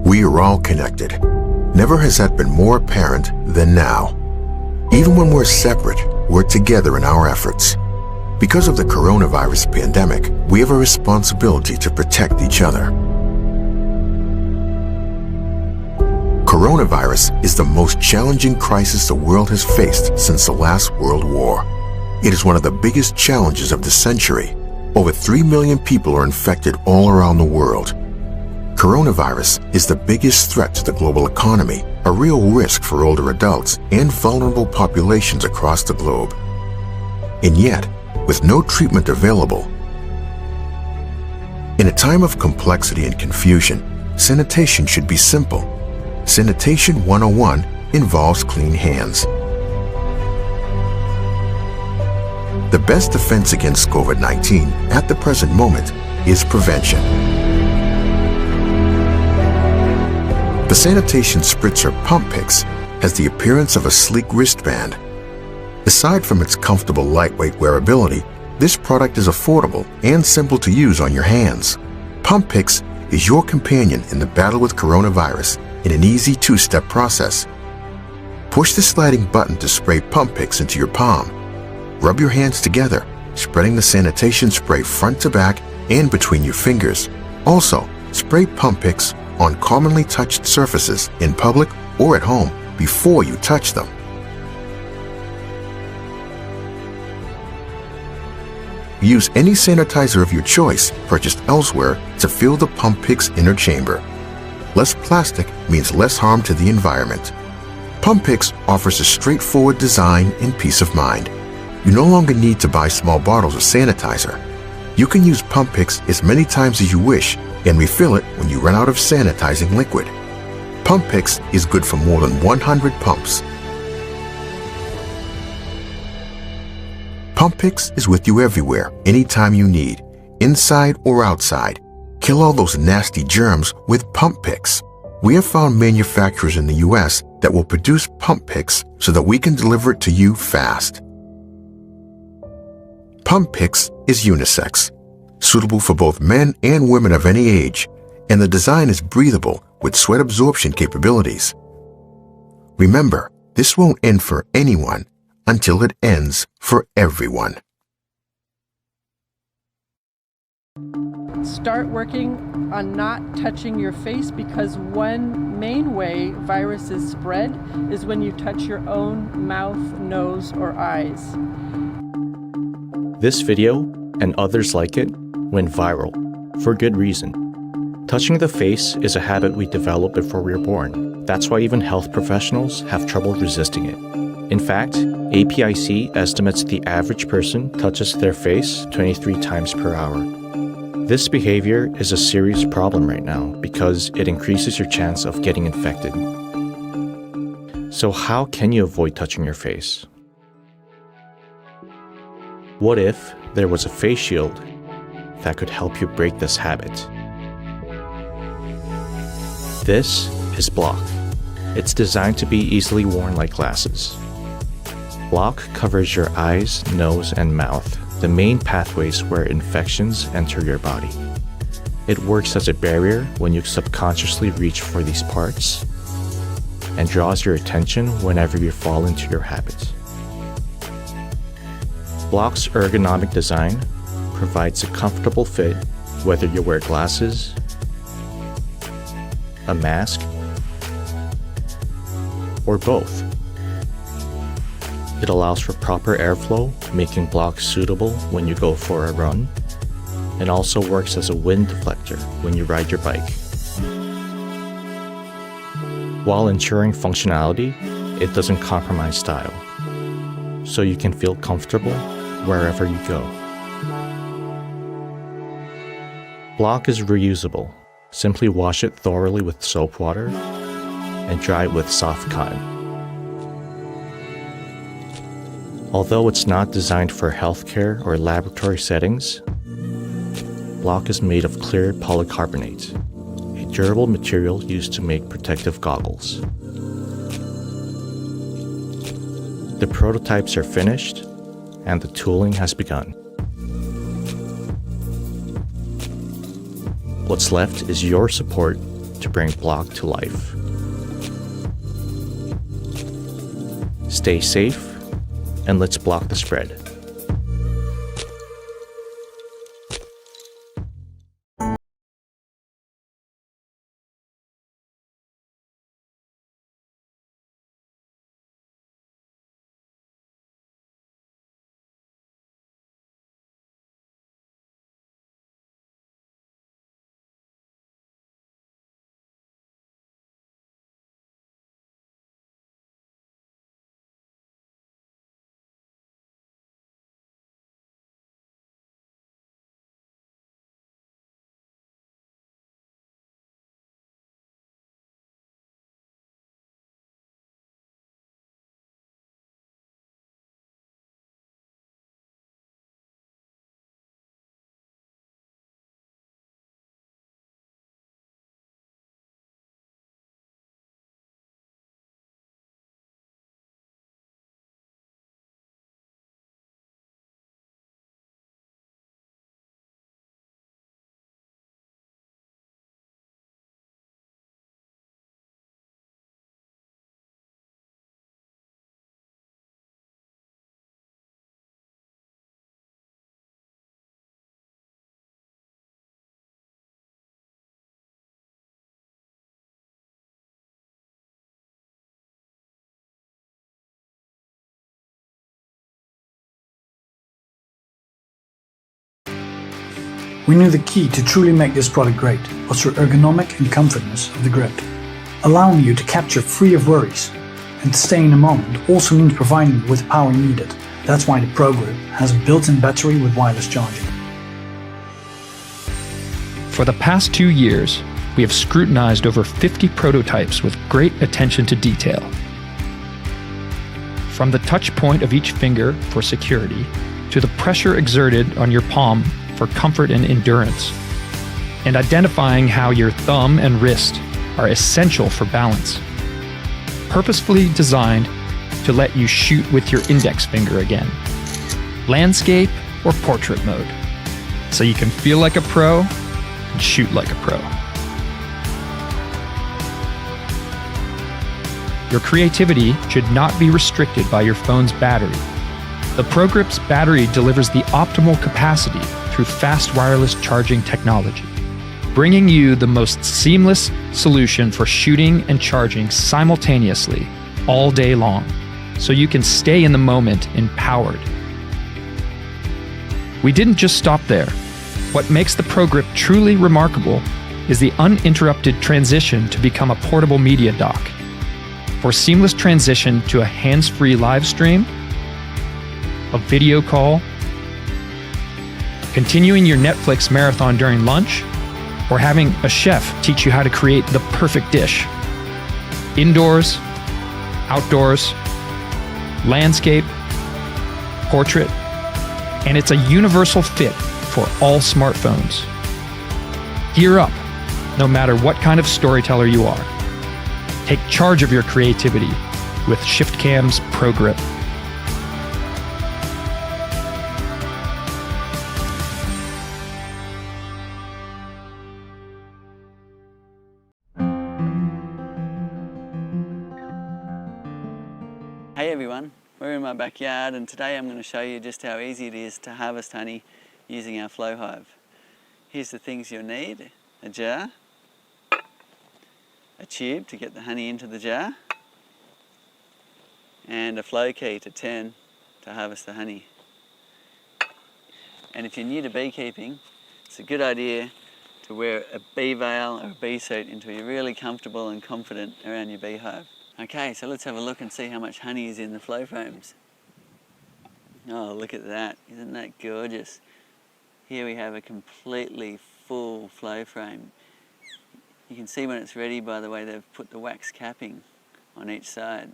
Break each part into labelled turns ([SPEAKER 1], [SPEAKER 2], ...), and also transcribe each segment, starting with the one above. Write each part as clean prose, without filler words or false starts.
[SPEAKER 1] We are all connected. Never has that been more apparent than now. Even when we're separate, we're together in our efforts. Because of the coronavirus pandemic, we have a responsibility to protect each other. Coronavirus is the most challenging crisis the world has faced since the last World War. It is one of the biggest challenges of the century. Over 3 million people are infected all around the world. Coronavirus is the biggest threat to the global economy, a real risk for older adults and vulnerable populations across the globe. And yet, with no treatment available, in a time of complexity and confusion, sanitation should be simple. Sanitation 101 involves clean hands. The best defense against COVID-19 at the present moment is prevention. The sanitation spritzer Pump Picks has the appearance of a sleek wristband. Aside from its comfortable lightweight wearability, this product is affordable and simple to use on your hands. Pump Picks is your companion in the battle with coronavirus in an easy two-step process. Push the sliding button to spray Pump Picks into your palm. Rub your hands together, spreading the sanitation spray front to back and between your fingers. Also, spray Pump Picks on commonly touched surfaces in public or at home before you touch them. Use any sanitizer of your choice purchased elsewhere to fill the Pump Picks inner chamber. Less plastic means less harm to the environment. Pump Picks offers a straightforward design and peace of mind. You no longer need to buy small bottles of sanitizer. You can use Pump Picks as many times as you wish and refill it when you run out of sanitizing liquid. Pump Picks is good for more than 100 pumps. Pump Picks is with you everywhere, anytime you need, inside or outside. Kill all those nasty germs with Pump Picks. We have found manufacturers in the US that will produce Pump Picks so that we can deliver it to you fast. Pump Picks is unisex, suitable for both men and women of any age, and the design is breathable with sweat absorption capabilities. Remember, this won't end for anyone until it ends for everyone.
[SPEAKER 2] Start working on not touching your face, because one main way viruses spread is when you touch your own mouth, nose, or eyes.
[SPEAKER 3] This video, and others like it, went viral, for good reason. Touching the face is a habit we develop before we're born. That's why even health professionals have trouble resisting it. In fact, APIC estimates the average person touches their face 23 times per hour. This behavior is a serious problem right now because it increases your chance of getting infected. So how can you avoid touching your face? What if there was a face shield that could help you break this habit? This is Block. It's designed to be easily worn like glasses. Block covers your eyes, nose, and mouth, the main pathways where infections enter your body. It works as a barrier when you subconsciously reach for these parts and draws your attention whenever you fall into your habits. Block's ergonomic design provides a comfortable fit whether you wear glasses, a mask, or both. It allows for proper airflow, making Block suitable when you go for a run, and also works as a wind deflector when you ride your bike. While ensuring functionality, it doesn't compromise style, so you can feel comfortable wherever you go. Block is reusable. Simply wash it thoroughly with soap water and dry it with soft cotton. Although it's not designed for healthcare or laboratory settings, Block is made of clear polycarbonate, a durable material used to make protective goggles. The prototypes are finished, and the tooling has begun. What's left is your support to bring block to life. Stay safe, and let's block the spread.
[SPEAKER 4] We knew the key to truly make this product great was through ergonomic and comfortness of the grip. Allowing you to capture free of worries and to stay in the moment also means providing you with the power needed. That's why the Pro Grip has a built-in battery with wireless charging.
[SPEAKER 5] For the past 2 years, we have scrutinized over 50 prototypes with great attention to detail. From the touch point of each finger for security, to the pressure exerted on your palm for comfort and endurance, and identifying how your thumb and wrist are essential for balance. Purposefully designed to let you shoot with your index finger again. Landscape or portrait mode, so you can feel like a pro and shoot like a pro. Your creativity should not be restricted by your phone's battery. The Pro Grip's battery delivers the optimal capacity through fast wireless charging technology, bringing you the most seamless solution for shooting and charging simultaneously all day long, so you can stay in the moment empowered. We didn't just stop there. What makes the Pro Grip truly remarkable is the uninterrupted transition to become a portable media dock. For seamless transition to a hands-free live stream, a video call, continuing your Netflix marathon during lunch, or having a chef teach you how to create the perfect dish. Indoors, outdoors, landscape, portrait, and it's a universal fit for all smartphones. Gear up, no matter what kind of storyteller you are. Take charge of your creativity with ShiftCam's Pro Grip.
[SPEAKER 6] Hey everyone, we're in my backyard and today I'm going to show you just how easy it is to harvest honey using our flow hive. Here's the things you'll need: a jar, a tube to get the honey into the jar, and a flow key to turn to harvest the honey. And if you're new to beekeeping, it's a good idea to wear a bee veil or a bee suit until you're really comfortable and confident around your beehive. Okay, so let's have a look and see how much honey is in the flow frames. Oh, look at that. Isn't that gorgeous? Here we have a completely full flow frame. You can see when it's ready by the way they've put the wax capping on each side.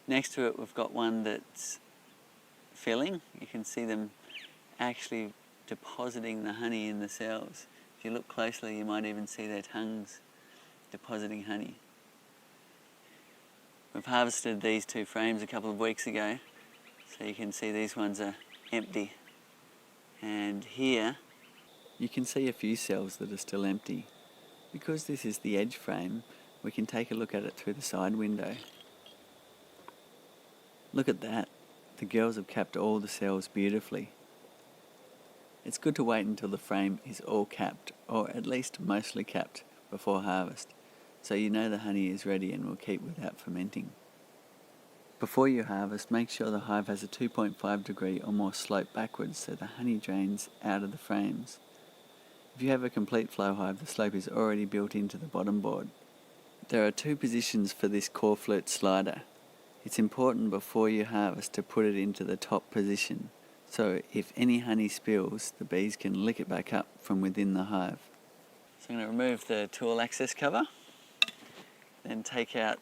[SPEAKER 6] Next to it we've got one that's filling. You can see them actually depositing the honey in the cells. If you look closely you might even see their tongues depositing honey. We've harvested these 2 frames a couple of weeks ago, so you can see these ones are empty. And here you can see a few cells that are still empty. Because this is the edge frame, we can take a look at it through the side window. Look at that. The girls have capped all the cells beautifully. It's good to wait until the frame is all capped, or at least mostly capped, before harvest, so you know the honey is ready and will keep without fermenting. Before you harvest, make sure the hive has a 2.5 degree or more slope backwards so the honey drains out of the frames. If you have a complete flow hive, the slope is already built into the bottom board. There are 2 positions for this core flirt slider. It's important before you harvest to put it into the top position, so if any honey spills, the bees can lick it back up from within the hive. So I'm going to remove the tool access cover, then take out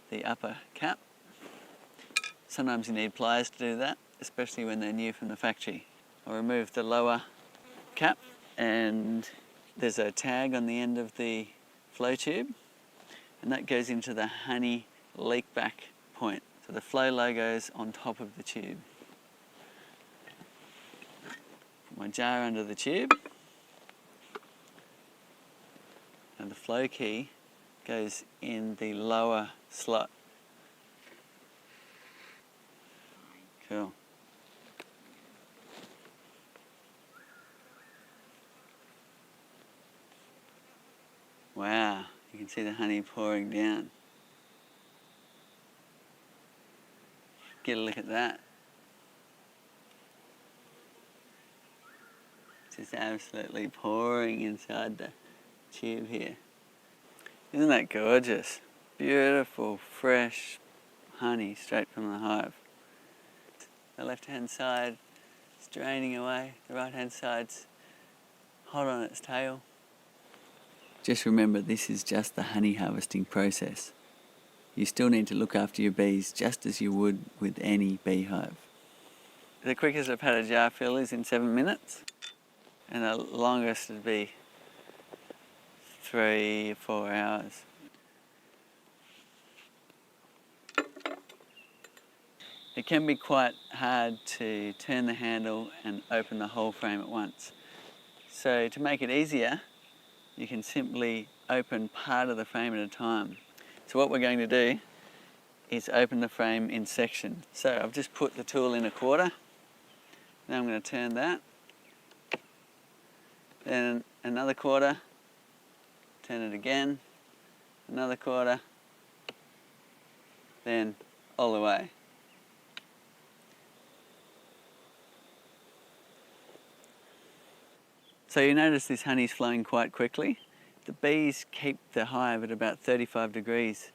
[SPEAKER 6] the upper cap. Sometimes you need pliers to do that, especially when they're new from the factory. I'll remove the lower cap, and there's a tag on the end of the flow tube, and that goes into the honey leak back point. So the flow logo's on top of the tube. Put my jar under the tube, and the flow key goes in the lower slot. Cool. Wow, you can see the honey pouring down. Get a look at that. Just absolutely pouring inside the tube here. Isn't that gorgeous? Beautiful, fresh honey straight from the hive. The left-hand side is draining away, the right-hand side's hot on its tail. Just remember, this is just the honey harvesting process. You still need to look after your bees just as you would with any beehive. The quickest I've had a jar fill is in 7 minutes, and the longest would be 3 or 4 hours. It can be quite hard to turn the handle and open the whole frame at once. So to make it easier, you can simply open part of the frame at a time. So what we're going to do is open the frame in sections. So I've just put the tool in a quarter. Now I'm going to turn that. Then another quarter. Turn it again. Another quarter. Then all the way. So you notice this honey's flowing quite quickly. The bees keep the hive at about 35 degrees,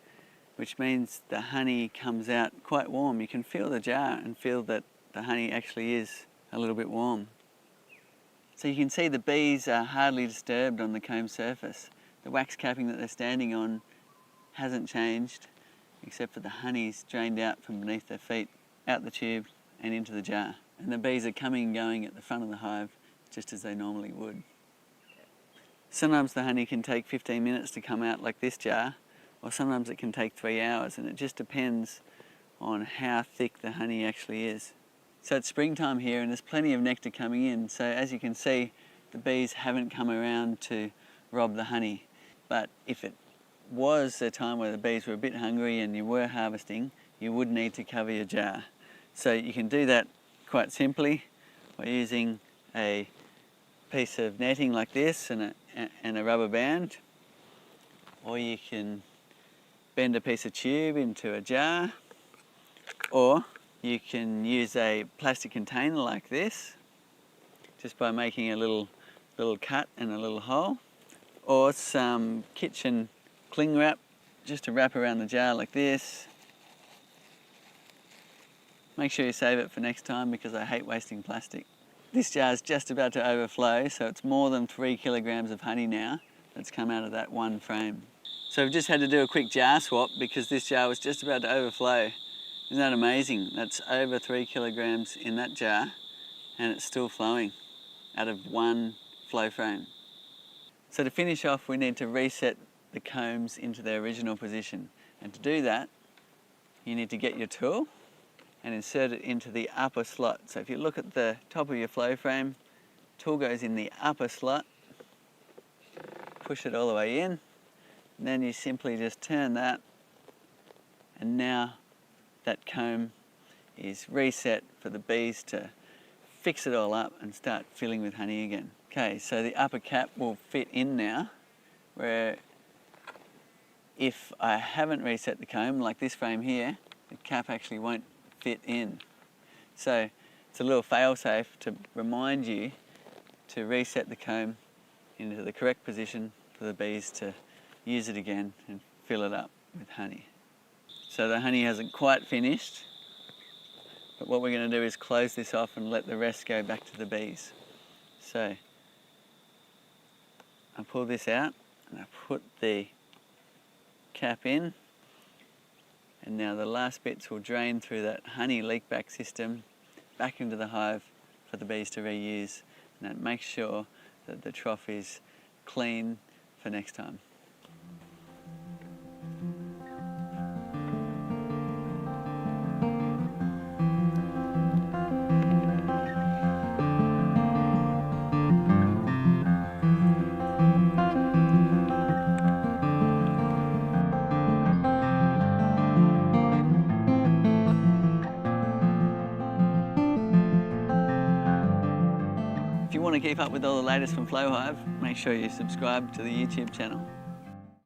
[SPEAKER 6] which means the honey comes out quite warm. You can feel the jar and feel that the honey actually is a little bit warm. So you can see the bees are hardly disturbed on the comb surface. The wax capping that they're standing on hasn't changed, except for the honey's drained out from beneath their feet, out the tube and into the jar. And the bees are coming and going at the front of the hive, just as they normally would. Sometimes the honey can take 15 minutes to come out like this jar, or sometimes it can take 3 hours, and it just depends on how thick the honey actually is. So it's springtime here and there's plenty of nectar coming in, so as you can see, the bees haven't come around to rob the honey. But if it was a time where the bees were a bit hungry and you were harvesting, you would need to cover your jar. So you can do that quite simply by using a piece of netting like this and a rubber band, or you can bend a piece of tube into a jar, or you can use a plastic container like this just by making a little cut and a little hole, or some kitchen cling wrap just to wrap around the jar like this. Make sure you save it for next time because I hate wasting plastic. This jar is just about to overflow, so it's more than 3 kilograms of honey now that's come out of that one frame. So we've just had to do a quick jar swap because this jar was just about to overflow. Isn't that amazing? That's over 3 kilograms in that jar and it's still flowing out of one flow frame. So to finish off, we need to reset the combs into their original position. And to do that, you need to get your tool and insert it into the upper slot. So if you look at the top of your flow frame, tool goes in the upper slot, push it all the way in. And then you simply just turn that, and now that comb is reset for the bees to fix it all up and start filling with honey again. Okay, so the upper cap will fit in now, where if I haven't reset the comb, like this frame here, the cap actually won't fit in. So it's a little fail-safe to remind you to reset the comb into the correct position for the bees to use it again and fill it up with honey. So the honey hasn't quite finished, but what we're going to do is close this off and let the rest go back to the bees. So I pull this out and I put the cap in, and now the last bits will drain through that honey leak back system back into the hive for the bees to reuse, and that makes sure that the trough is clean for next time. If you want to keep up with all the latest from Flowhive, make sure you subscribe to the YouTube channel.